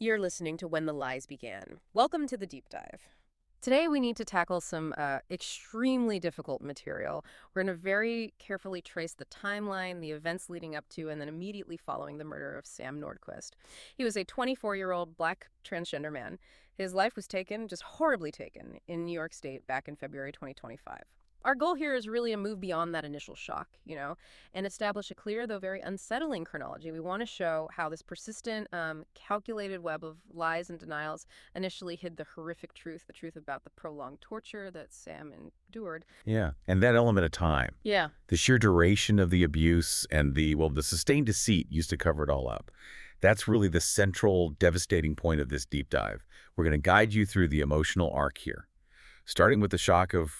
You're listening to When the Lies Began. Welcome to the deep dive. Today we need to tackle some extremely difficult material. We're going to very carefully trace the timeline, the events leading up to, and then immediately following the murder of Sam Nordquist. He was a 24-year-old black transgender man. His life was taken, just horribly taken, in New York State back in February 2025. Our goal here is really a move beyond that initial shock, and establish a clear, though very unsettling chronology. We want to show how this persistent, calculated web of lies and denials initially hid the horrific truth, the truth about the prolonged torture that Sam endured. Yeah, and that element of time. Yeah. The sheer duration of the abuse and the sustained deceit used to cover it all up. That's really the central, devastating point of this deep dive. We're going to guide you through the emotional arc here, starting with the shock of,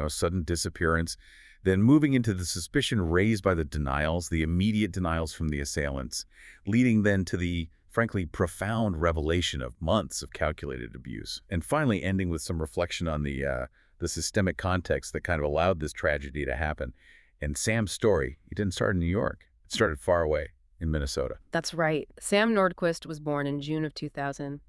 sudden disappearance, then moving into the suspicion raised by the denials, the immediate denials from the assailants, leading then to the, frankly, profound revelation of months of calculated abuse, and finally ending with some reflection on the systemic context that kind of allowed this tragedy to happen. And Sam's story, it didn't start in New York. It started far away in Minnesota. That's right. Sam Nordquist was born in June of 2000.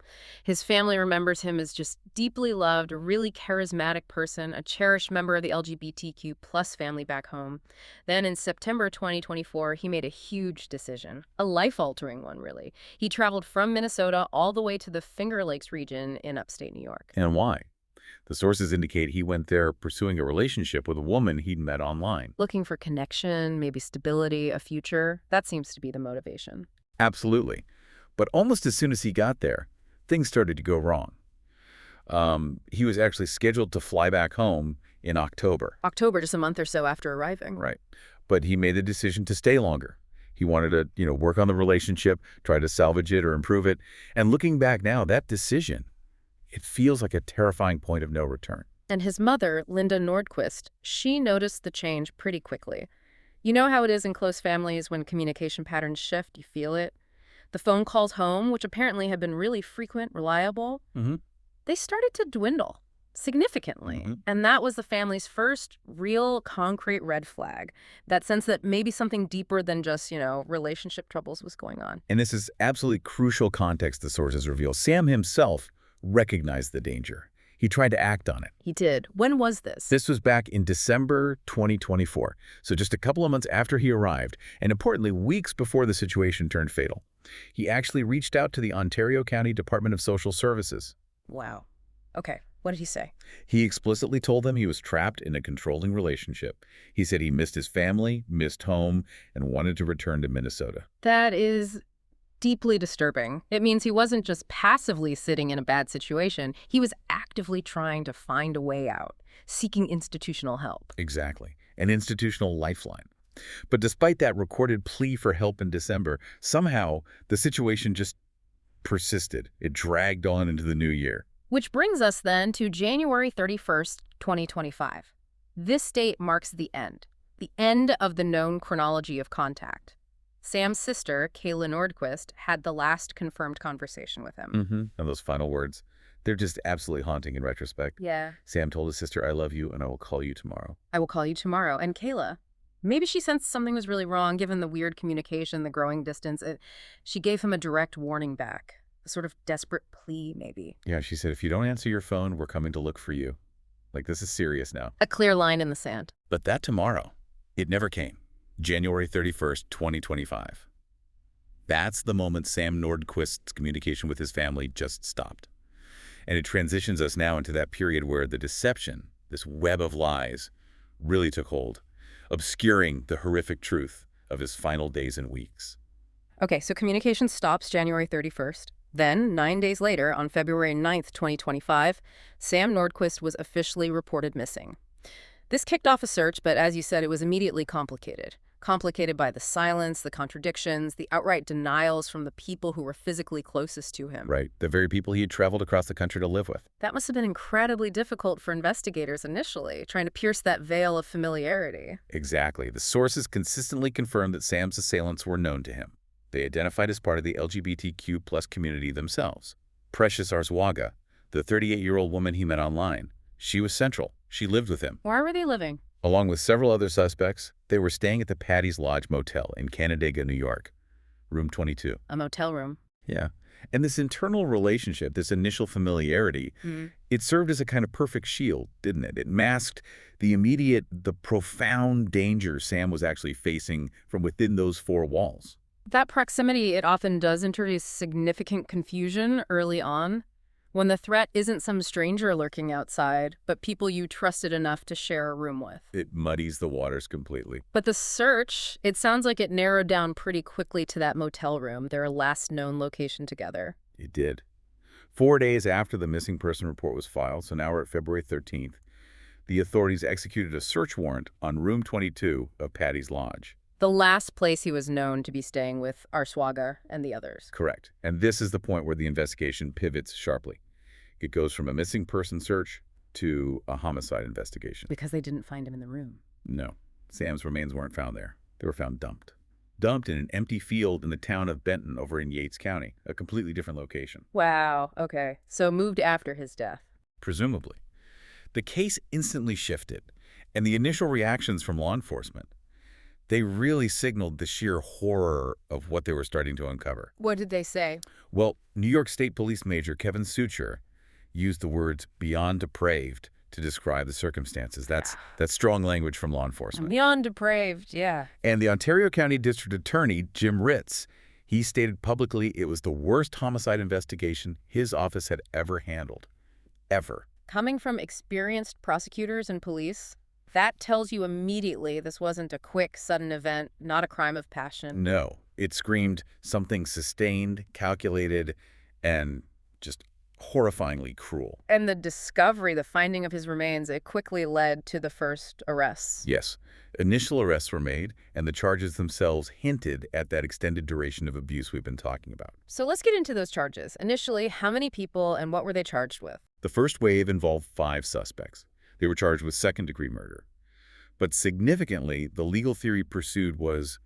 His family remembers him as just deeply loved, a really charismatic person, a cherished member of the LGBTQ plus family back home. Then in September 2024, he made a huge decision, a life-altering one, really. He traveled from Minnesota all the way to the Finger Lakes region in upstate New York. And why? The sources indicate he went there pursuing a relationship with a woman he'd met online. Looking for connection, maybe stability, a future. That seems to be the motivation. Absolutely. But almost as soon as he got there, things started to go wrong. He was actually scheduled to fly back home in October. October, just a month or so after arriving. Right. But he made the decision to stay longer. He wanted to, work on the relationship, try to salvage it or improve it. And looking back now, that decision, it feels like a terrifying point of no return. And his mother, Linda Nordquist, she noticed the change pretty quickly. You know how it is in close families when communication patterns shift, you feel it? The phone calls home, which apparently had been really frequent, reliable, they started to dwindle significantly. And that was the family's first real concrete red flag, that sense that maybe something deeper than just, relationship troubles was going on. And this is absolutely crucial context the sources reveal. Sam himself recognized the danger. He tried to act on it. He did. When was this? This was back in December 2024, so just a couple of months after he arrived, and importantly, weeks before the situation turned fatal. He actually reached out to the Ontario County Department of Social Services. Wow. Okay. What did he say? He explicitly told them he was trapped in a controlling relationship. He said he missed his family, missed home, and wanted to return to Minnesota. That is deeply disturbing. It means he wasn't just passively sitting in a bad situation. He was actively trying to find a way out, seeking institutional help. Exactly. An institutional lifeline. But despite that recorded plea for help in December, somehow the situation just persisted. It dragged on into the new year. Which brings us then to January 31st, 2025. This date marks the end of the known chronology of contact. Sam's sister, Kayla Nordquist, had the last confirmed conversation with him. And those final words, they're just absolutely haunting in retrospect. Yeah. Sam told his sister, "I love you, and I will call you tomorrow." I will call you tomorrow. And Kayla, maybe she sensed something was really wrong, given the weird communication, the growing distance. She gave him a direct warning back, a sort of desperate plea, maybe. Yeah, she said, "If you don't answer your phone, we're coming to look for you." Like, this is serious now. A clear line in the sand. But that tomorrow, it never came. January 31st, 2025. That's the moment Sam Nordquist's communication with his family just stopped. And it transitions us now into that period where the deception, this web of lies, really took hold, obscuring the horrific truth of his final days and weeks. Okay, so communication stops January 31st. Then, 9 days later, on February 9th, 2025, Sam Nordquist was officially reported missing. This kicked off a search, but as you said, it was immediately complicated. Complicated by the silence, the contradictions, the outright denials from the people who were physically closest to him. Right, the very people he had traveled across the country to live with. That must have been incredibly difficult for investigators initially, trying to pierce that veil of familiarity. Exactly. The sources consistently confirmed that Sam's assailants were known to him. They identified as part of the LGBTQ plus community themselves. Precious Arzwaga, the 38-year-old woman he met online, she was central. She lived with him. Where were they living? Along with several other suspects, they were staying at the Patty's Lodge Motel in Canandaigua, New York, room 22. A motel room. Yeah. And this internal relationship, this initial familiarity, it served as a kind of perfect shield, didn't it? It masked the profound danger Sam was actually facing from within those four walls. That proximity, it often does introduce significant confusion early on, when the threat isn't some stranger lurking outside, but people you trusted enough to share a room with. It muddies the waters completely. But the search, it sounds like it narrowed down pretty quickly to that motel room, their last known location together. It did. 4 days after the missing person report was filed, so now we're at February 13th, the authorities executed a search warrant on room 22 of Patty's Lodge. The last place he was known to be staying with Arswaga and the others. Correct. And this is the point where the investigation pivots sharply. It goes from a missing person search to a homicide investigation. Because they didn't find him in the room. No. Sam's remains weren't found there. They were found dumped. Dumped in an empty field in the town of Benton over in Yates County, a completely different location. Wow, okay. So moved after his death. Presumably. The case instantly shifted, and the initial reactions from law enforcement, they really signaled the sheer horror of what they were starting to uncover. What did they say? Well, New York State Police Major Kevin Suture used the words beyond depraved to describe the circumstances. That's strong language from law enforcement. Beyond depraved, yeah. And the Ontario County District Attorney, Jim Ritz, he stated publicly it was the worst homicide investigation his office had ever handled. Ever. Coming from experienced prosecutors and police, that tells you immediately this wasn't a quick, sudden event, not a crime of passion. No. It screamed something sustained, calculated, and just horrifyingly cruel. And the discovery, the finding of his remains, it quickly led to the first arrests. Yes. Initial arrests were made, and the charges themselves hinted at that extended duration of abuse we've been talking about. So let's get into those charges. Initially, how many people and what were they charged with? The first wave involved 5 suspects. They were charged with second-degree murder. But significantly, the legal theory pursued was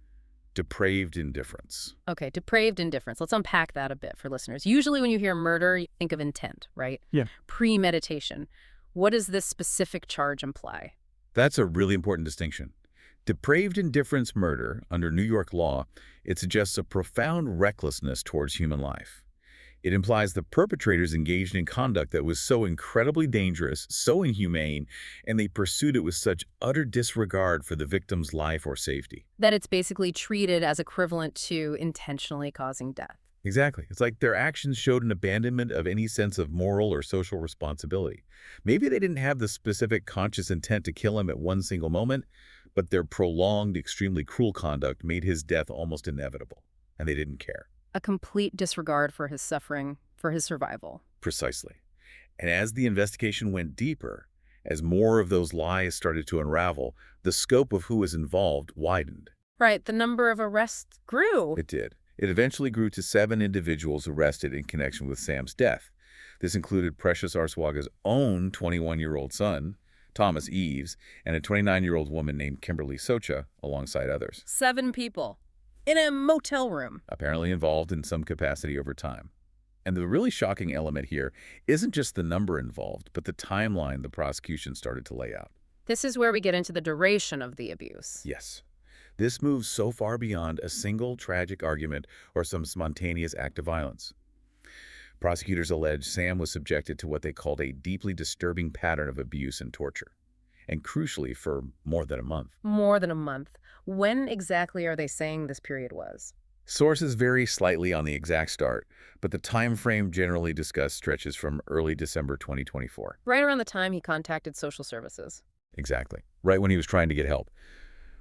depraved indifference. Okay, depraved indifference. Let's unpack that a bit for listeners. Usually when you hear murder, you think of intent, right? Yeah. Premeditation. What does this specific charge imply? That's a really important distinction. Depraved indifference murder, under New York law, it suggests a profound recklessness towards human life. It implies the perpetrators engaged in conduct that was so incredibly dangerous, so inhumane, and they pursued it with such utter disregard for the victim's life or safety. That it's basically treated as equivalent to intentionally causing death. Exactly. It's like their actions showed an abandonment of any sense of moral or social responsibility. Maybe they didn't have the specific conscious intent to kill him at one single moment, but their prolonged, extremely cruel conduct made his death almost inevitable, and they didn't care. A complete disregard for his suffering, for his survival. Precisely. And as the investigation went deeper, as more of those lies started to unravel, the scope of who was involved widened. Right, the number of arrests grew. It did. It eventually grew to 7 individuals arrested in connection with Sam's death. This included Precious Arswaga's own 21-year-old son, Thomas Eves, and a 29-year-old woman named Kimberly Socha, alongside others. 7 people. In a motel room. Apparently involved in some capacity over time. And the really shocking element here isn't just the number involved, but the timeline the prosecution started to lay out. This is where we get into the duration of the abuse. Yes. This moves so far beyond a single tragic argument or some spontaneous act of violence. Prosecutors allege Sam was subjected to what they called a deeply disturbing pattern of abuse and torture. And crucially, for more than a month. More than a month. When exactly are they saying this period was? Sources vary slightly on the exact start, but the time frame generally discussed stretches from early December 2024. Right around the time he contacted social services. Exactly. Right when he was trying to get help.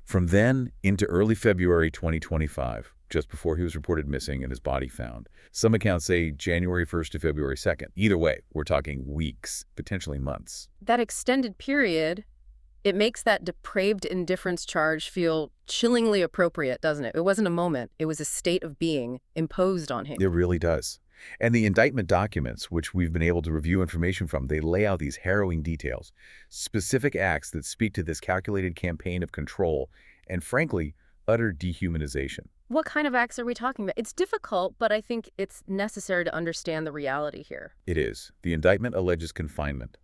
From then into early February 2025, just before he was reported missing and his body found. Some accounts say January 1st to February 2nd. Either way, we're talking weeks, potentially months. That extended period, it makes that depraved indifference charge feel chillingly appropriate, doesn't it? It wasn't a moment. It was a state of being imposed on him. It really does. And the indictment documents, which we've been able to review information from, they lay out these harrowing details, specific acts that speak to this calculated campaign of control and, frankly, utter dehumanization. What kind of acts are we talking about? It's difficult, but I think it's necessary to understand the reality here. It is. The indictment alleges confinement,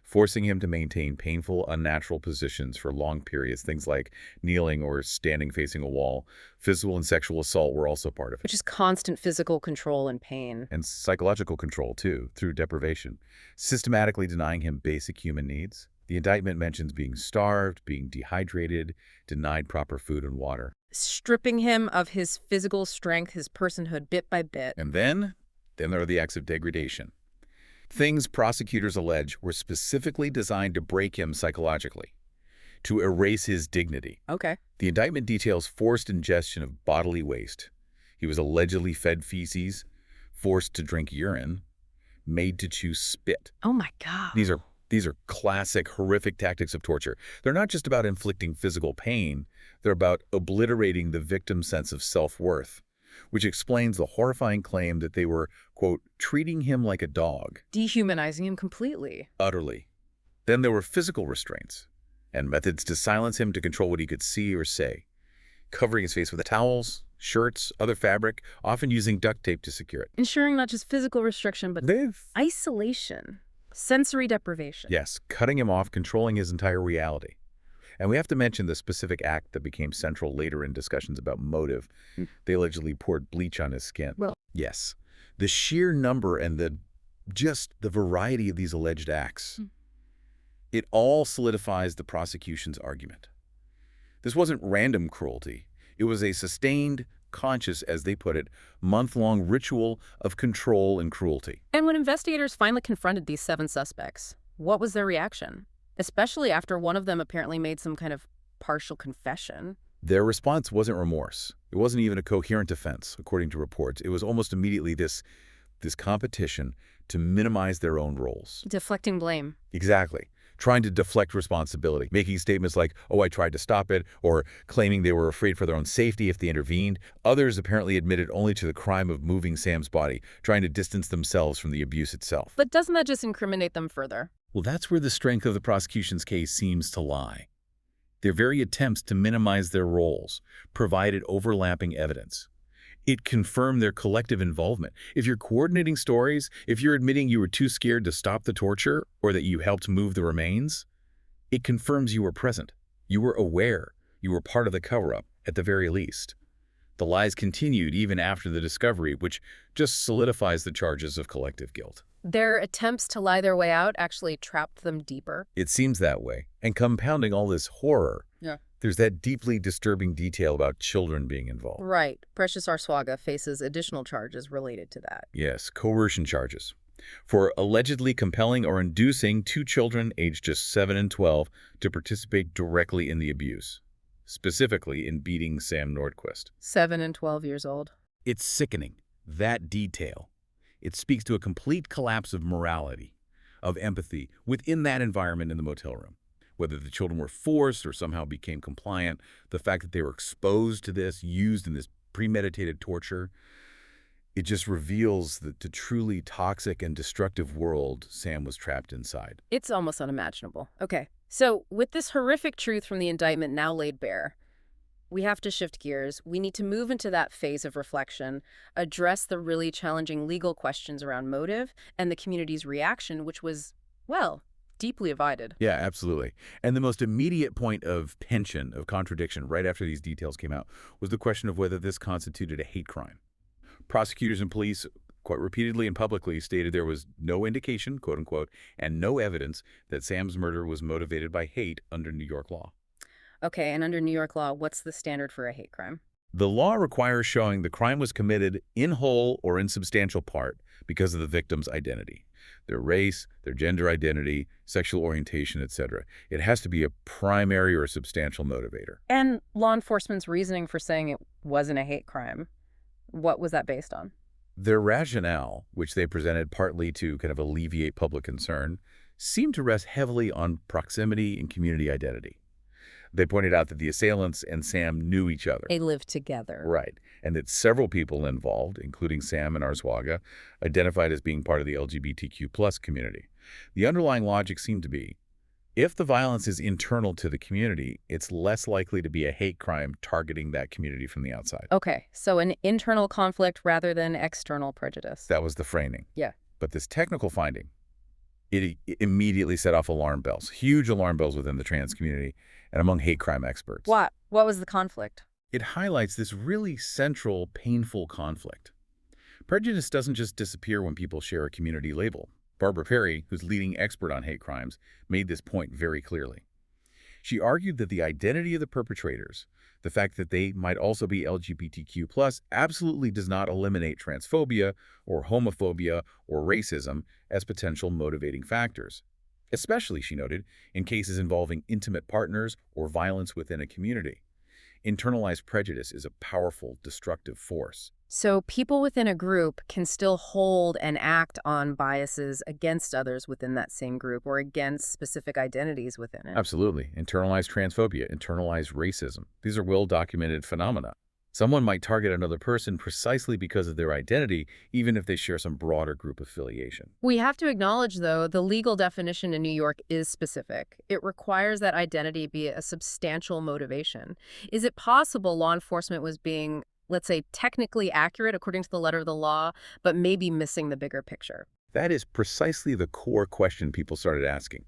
forcing him to maintain painful, unnatural positions for long periods, things like kneeling or standing facing a wall. Physical and sexual assault were also part of it. Which is constant physical control and pain. And psychological control, too, through deprivation, systematically denying him basic human needs. The indictment mentions being starved, being dehydrated, denied proper food and water. Stripping him of his physical strength, his personhood, bit by bit. And then there are the acts of degradation. Things prosecutors allege were specifically designed to break him psychologically, to erase his dignity. Okay. The indictment details forced ingestion of bodily waste. He was allegedly fed feces, forced to drink urine, made to chew spit. Oh my God. These are classic, horrific tactics of torture. They're not just about inflicting physical pain. They're about obliterating the victim's sense of self-worth, which explains the horrifying claim that they were, quote, treating him like a dog. Dehumanizing him completely. Utterly. Then there were physical restraints and methods to silence him, to control what he could see or say, covering his face with towels, shirts, other fabric, often using duct tape to secure it. Ensuring not just physical restriction, but isolation. Sensory deprivation. Yes, cutting him off, controlling his entire reality. And we have to mention the specific act that became central later in discussions about motive. They allegedly poured bleach on his skin. Well, yes, the sheer number and the variety of these alleged acts, it all solidifies the prosecution's argument. This wasn't random cruelty. It was a sustained, conscious, as they put it, month-long ritual of control and cruelty. And when investigators finally confronted these 7 suspects, what was their reaction? Especially after one of them apparently made some kind of partial confession. Their response wasn't remorse. It wasn't even a coherent defense, according to reports. It was almost immediately this competition to minimize their own roles. Deflecting blame. Exactly. Trying to deflect responsibility, making statements like, oh, I tried to stop it, or claiming they were afraid for their own safety if they intervened. Others apparently admitted only to the crime of moving Sam's body, trying to distance themselves from the abuse itself. But doesn't that just incriminate them further? Well, that's where the strength of the prosecution's case seems to lie. Their very attempts to minimize their roles provided overlapping evidence. It confirmed their collective involvement. If you're coordinating stories, if you're admitting you were too scared to stop the torture or that you helped move the remains, it confirms you were present. You were aware. You were part of the cover-up, at the very least. The lies continued even after the discovery, which just solidifies the charges of collective guilt. Their attempts to lie their way out actually trapped them deeper. It seems that way. And compounding all this horror, there's that deeply disturbing detail about children being involved. Right. Precious Arswaga faces additional charges related to that. Yes, coercion charges for allegedly compelling or inducing 2 children aged just 7 and 12 to participate directly in the abuse, specifically in beating Sam Nordquist. 7 and 12 years old. It's sickening, that detail. It speaks to a complete collapse of morality, of empathy within that environment in the motel room. Whether the children were forced or somehow became compliant, the fact that they were exposed to this, used in this premeditated torture, it just reveals the truly toxic and destructive world Sam was trapped inside. It's almost unimaginable. Okay, so with this horrific truth from the indictment now laid bare, we have to shift gears. We need to move into that phase of reflection, address the really challenging legal questions around motive and the community's reaction, which was, well, deeply divided. Yeah, absolutely. And the most immediate point of tension, of contradiction, right after these details came out, was the question of whether this constituted a hate crime. Prosecutors and police quite repeatedly and publicly stated there was no indication, quote unquote, and no evidence that Sam's murder was motivated by hate under New York law. Okay, and under New York law, what's the standard for a hate crime? The law requires showing the crime was committed in whole or in substantial part because of the victim's identity, their race, their gender identity, sexual orientation, etc. It has to be a primary or a substantial motivator. And law enforcement's reasoning for saying it wasn't a hate crime, what was that based on? Their rationale, which they presented partly to kind of alleviate public concern, seemed to rest heavily on proximity and community identity. They pointed out that the assailants and Sam knew each other. They lived together. Right. And that several people involved, including Sam and Arswaga, identified as being part of the LGBTQ+ community. The underlying logic seemed to be, if the violence is internal to the community, it's less likely to be a hate crime targeting that community from the outside. Okay, so an internal conflict rather than external prejudice. That was the framing. Yeah. But this technical finding, It immediately set off alarm bells, huge alarm bells within the trans community and among hate crime experts. What? What was the conflict? It highlights this really central, painful conflict. Prejudice doesn't just disappear when people share a community label. Barbara Perry, who's leading expert on hate crimes, made this point very clearly. She argued that the identity of the perpetrators, the fact that they might also be LGBTQ+, absolutely does not eliminate transphobia or homophobia or racism as potential motivating factors. Especially, she noted, in cases involving intimate partners or violence within a community. Internalized prejudice is a powerful, destructive force. So people within a group can still hold and act on biases against others within that same group or against specific identities within it. Absolutely. Internalized transphobia, internalized racism. These are well-documented phenomena. Someone might target another person precisely because of their identity, even if they share some broader group affiliation. We have to acknowledge, though, the legal definition in New York is specific. It requires that identity be a substantial motivation. Is it possible law enforcement was being, let's say, technically accurate according to the letter of the law, but maybe missing the bigger picture? That is precisely the core question people started asking.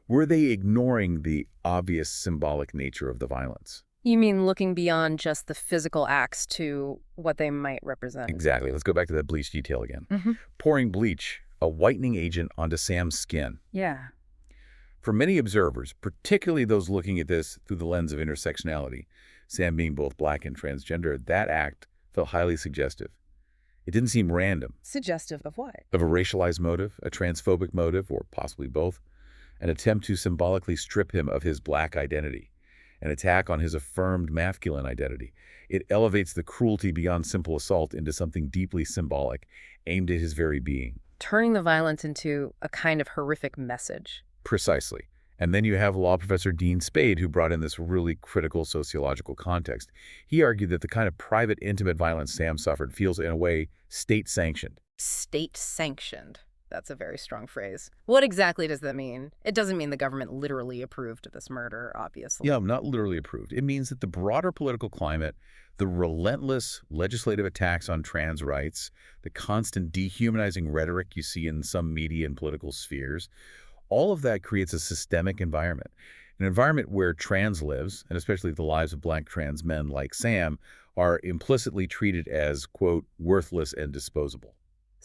Were they ignoring the obvious symbolic nature of the violence? You mean looking beyond just the physical acts to what they might represent? Exactly. Let's go back to that bleach detail again. Mm-hmm. Pouring bleach, a whitening agent, onto Sam's skin. Yeah. For many observers, particularly those looking at this through the lens of intersectionality, Sam being both black and transgender, that act felt highly suggestive. It didn't seem random. Suggestive of what? Of a racialized motive, a transphobic motive, or possibly both, an attempt to symbolically strip him of his black identity, an attack on his affirmed masculine identity. It elevates the cruelty beyond simple assault into something deeply symbolic, aimed at his very being. Turning the violence into a kind of horrific message. Precisely. And then you have law professor Dean Spade, who brought in this really critical sociological context. He argued that the kind of private, intimate violence Sam suffered feels, in a way, state-sanctioned. State-sanctioned. That's a very strong phrase. What exactly does that mean? It doesn't mean the government literally approved of this murder, obviously. Yeah, not literally approved. It means that the broader political climate, the relentless legislative attacks on trans rights, the constant dehumanizing rhetoric you see in some media and political spheres, all of that creates a systemic environment. An environment where trans lives, and especially the lives of black trans men like Sam, are implicitly treated as, quote, worthless and disposable.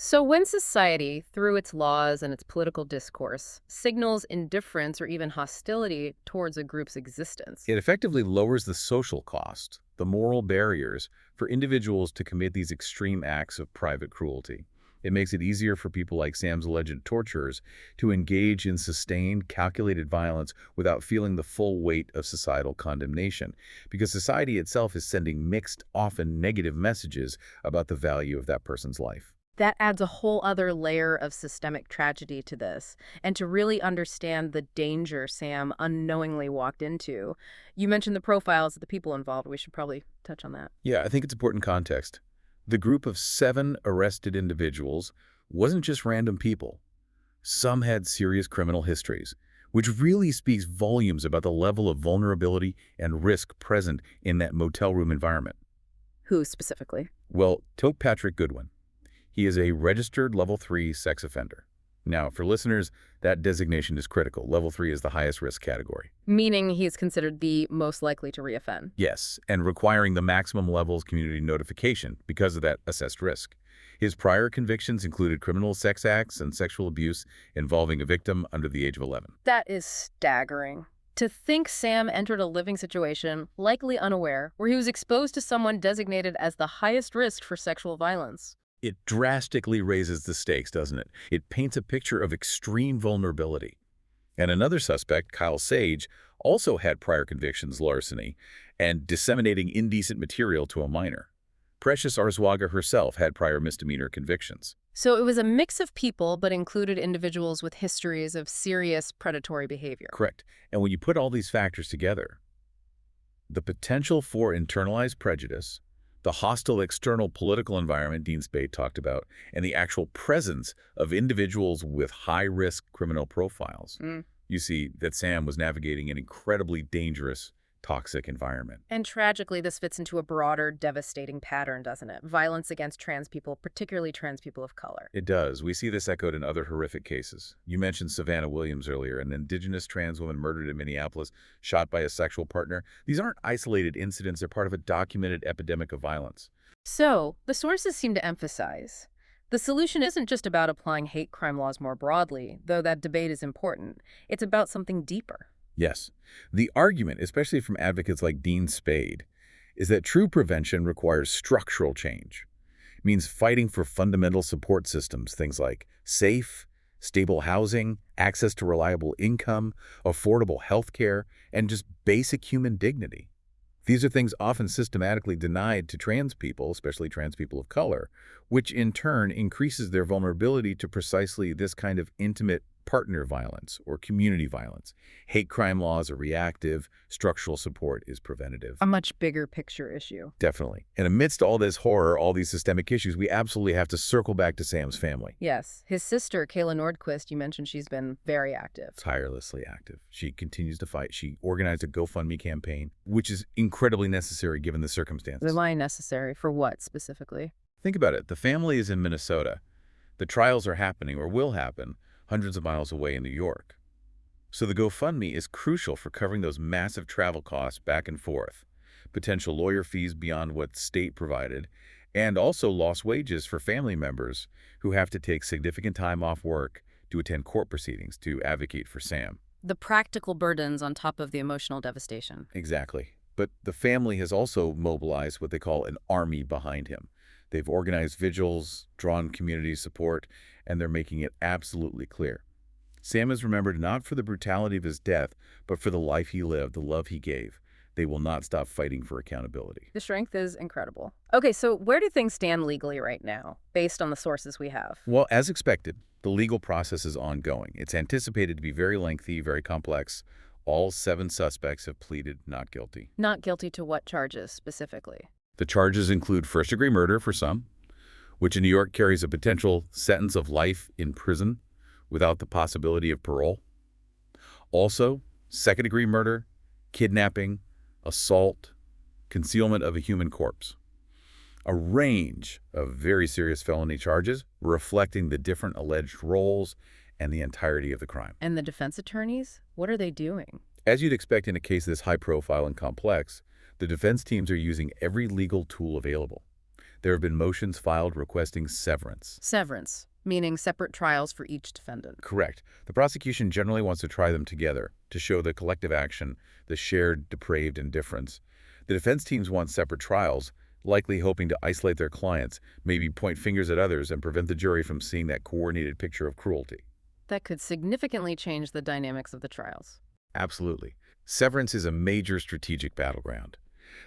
So when society, through its laws and its political discourse, signals indifference or even hostility towards a group's existence, It effectively lowers the social cost, the moral barriers, for individuals to commit these extreme acts of private cruelty. It makes it easier for people like Sam's alleged torturers to engage in sustained, calculated violence without feeling the full weight of societal condemnation, because society itself is sending mixed, often negative messages about the value of that person's life. that adds a whole other layer of systemic tragedy to this. And to really understand the danger Sam unknowingly walked into, you mentioned the profiles of the people involved. We should probably touch on that. Yeah, I think it's important context. The group of 7 arrested individuals wasn't just random people. Some had serious criminal histories, which really speaks volumes about the level of vulnerability and risk present in that motel room environment. Who specifically? Well, Toke Patrick Goodwin. He is a registered Level 3 sex offender. Now, for listeners, that designation is critical. Level 3 is the highest risk category. Meaning he's considered the most likely to reoffend. Yes, and requiring the maximum levels community notification because of that assessed risk. His prior convictions included criminal sex acts and sexual abuse involving a victim under the age of 11. That is staggering. To think Sam entered a living situation, likely unaware, where he was exposed to someone designated as the highest risk for sexual violence. It drastically raises the stakes, doesn't it? It paints a picture of extreme vulnerability. And another suspect, Kyle Sage, also had prior convictions, larceny, and disseminating indecent material to a minor. Precious Arzwaga herself had prior misdemeanor convictions. So it was a mix of people, but included individuals with histories of serious predatory behavior. Correct. And when you put all these factors together, the potential for internalized prejudice, the hostile external political environment Dean Spade talked about, and the actual presence of individuals with high-risk criminal profiles, you see that Sam was navigating an incredibly dangerous toxic environment. And tragically, this fits into a broader, devastating pattern, doesn't it? Violence against trans people, particularly trans people of color. It does. We see this echoed in other horrific cases. You mentioned Savannah Williams earlier, an indigenous trans woman murdered in Minneapolis, shot by a sexual partner. These aren't isolated incidents. They're part of a documented epidemic of violence. So, the sources seem to emphasize the solution isn't just about applying hate crime laws more broadly, though that debate is important. It's about something deeper. Yes. The argument, especially from advocates like Dean Spade, is that true prevention requires structural change. It means fighting for fundamental support systems, things like safe, stable housing, access to reliable income, affordable health care, and just basic human dignity. These are things often systematically denied to trans people, especially trans people of color, which in turn increases their vulnerability to precisely this kind of intimate partner violence or community violence. Hate crime laws are reactive, structural support is preventative. A much bigger picture issue. Definitely. And amidst all this horror, all these systemic issues, we absolutely have to circle back to Sam's family. Yes. His sister, Kayla Nordquist, you mentioned she's been very active. Tirelessly active. She continues to fight. She organized a GoFundMe campaign, which is incredibly necessary given the circumstances. Why necessary? For what, specifically? Think about it. The family is in Minnesota. The trials are happening, or will happen, hundreds of miles away in New York. So the GoFundMe is crucial for covering those massive travel costs back and forth, potential lawyer fees beyond what state provided, and also lost wages for family members who have to take significant time off work to attend court proceedings to advocate for Sam. The practical burdens on top of the emotional devastation. Exactly. But the family has also mobilized what they call an army behind him. They've organized vigils, drawn community support, and they're making it absolutely clear. Sam is remembered not for the brutality of his death, but for the life he lived, the love he gave. They will not stop fighting for accountability. The strength is incredible. Okay, so where do things stand legally right now, based on the sources we have? Well, as expected, the legal process is ongoing. It's anticipated to be very lengthy, very complex. All 7 suspects have pleaded not guilty. Not guilty to what charges, specifically? The charges include first-degree murder for some, which in New York carries a potential sentence of life in prison without the possibility of parole. Also, second-degree murder, kidnapping, assault, concealment of a human corpse. A range of very serious felony charges reflecting the different alleged roles and the entirety of the crime. And the defense attorneys? What are they doing? As you'd expect in a case this high-profile and complex, the defense teams are using every legal tool available. There have been motions filed requesting severance. Severance, meaning separate trials for each defendant. Correct. The prosecution generally wants to try them together to show the collective action, the shared depraved indifference. The defense teams want separate trials, likely hoping to isolate their clients, maybe point fingers at others and prevent the jury from seeing that coordinated picture of cruelty. That could significantly change the dynamics of the trials. Absolutely. Severance is a major strategic battleground.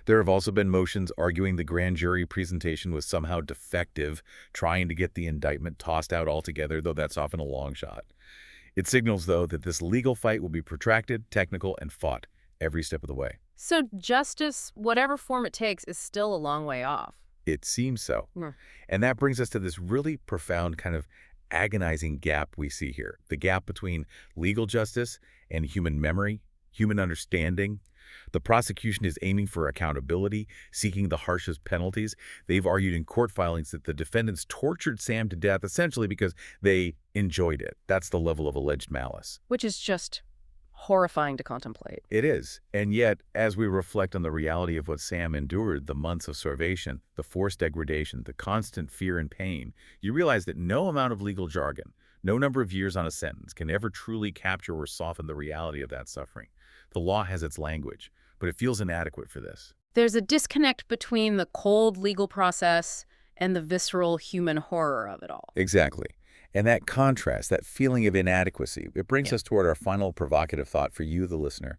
There have also been motions arguing the grand jury presentation was somehow defective, trying to get the indictment tossed out altogether, though that's often a long shot. It signals, though, that this legal fight will be protracted, technical, and fought every step of the way. So justice, whatever form it takes, is still a long way off. It seems so. Mm. And that brings us to this really profound kind of agonizing gap we see here. The gap between legal justice and human memory, human understanding. The prosecution is aiming for accountability, seeking the harshest penalties. They've argued in court filings that the defendants tortured Sam to death essentially because they enjoyed it. That's the level of alleged malice. Which is just horrifying to contemplate. It is. And yet, as we reflect on the reality of what Sam endured, the months of starvation, the forced degradation, the constant fear and pain, you realize that no amount of legal jargon, no number of years on a sentence can ever truly capture or soften the reality of that suffering. The law has its language, but it feels inadequate for this. There's a disconnect between the cold legal process and the visceral human horror of it all. Exactly. And that contrast, that feeling of inadequacy, it brings us toward our final provocative thought for you, the listener.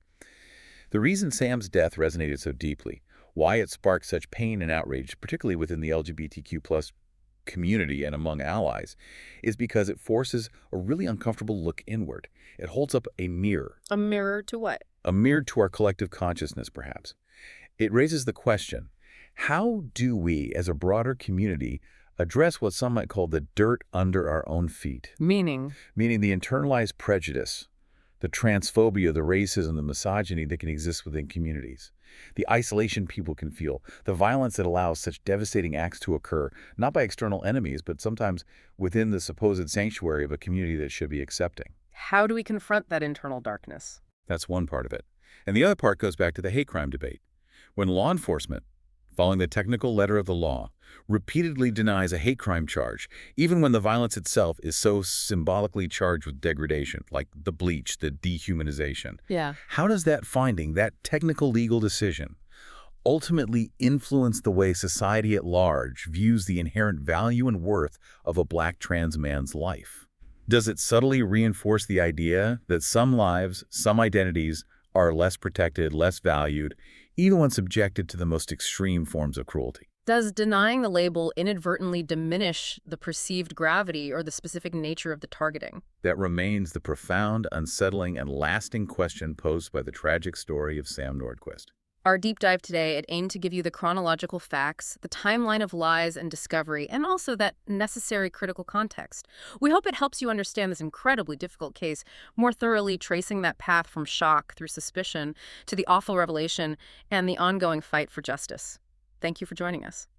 The reason Sam's death resonated so deeply, why it sparked such pain and outrage, particularly within the LGBTQ+ community and among allies, is because it forces a really uncomfortable look inward. It holds up a mirror. A mirror to what? A mirror to our collective consciousness, perhaps. It raises the question, how do we, as a broader community, address what some might call the dirt under our own feet? Meaning Meaning the internalized prejudice, The transphobia, the racism, the misogyny that can exist within communities. The isolation people can feel. The violence that allows such devastating acts to occur, not by external enemies, but sometimes within the supposed sanctuary of a community that should be accepting. How do we confront that internal darkness? That's one part of it. And the other part goes back to the hate crime debate. When law enforcement, following the technical letter of the law, repeatedly denies a hate crime charge, even when the violence itself is so symbolically charged with degradation, like the bleach, the dehumanization. Yeah. How does that finding, that technical legal decision, ultimately influence the way society at large views the inherent value and worth of a black trans man's life? Does it subtly reinforce the idea that some lives, some identities, are less protected, less valued, even when subjected to the most extreme forms of cruelty? Does denying the label inadvertently diminish the perceived gravity or the specific nature of the targeting? That remains the profound, unsettling, and lasting question posed by the tragic story of Sam Nordquist. Our deep dive today, it aimed to give you the chronological facts, the timeline of lies and discovery, and also that necessary critical context. We hope it helps you understand this incredibly difficult case more thoroughly, tracing that path from shock through suspicion to the awful revelation and the ongoing fight for justice. Thank you for joining us.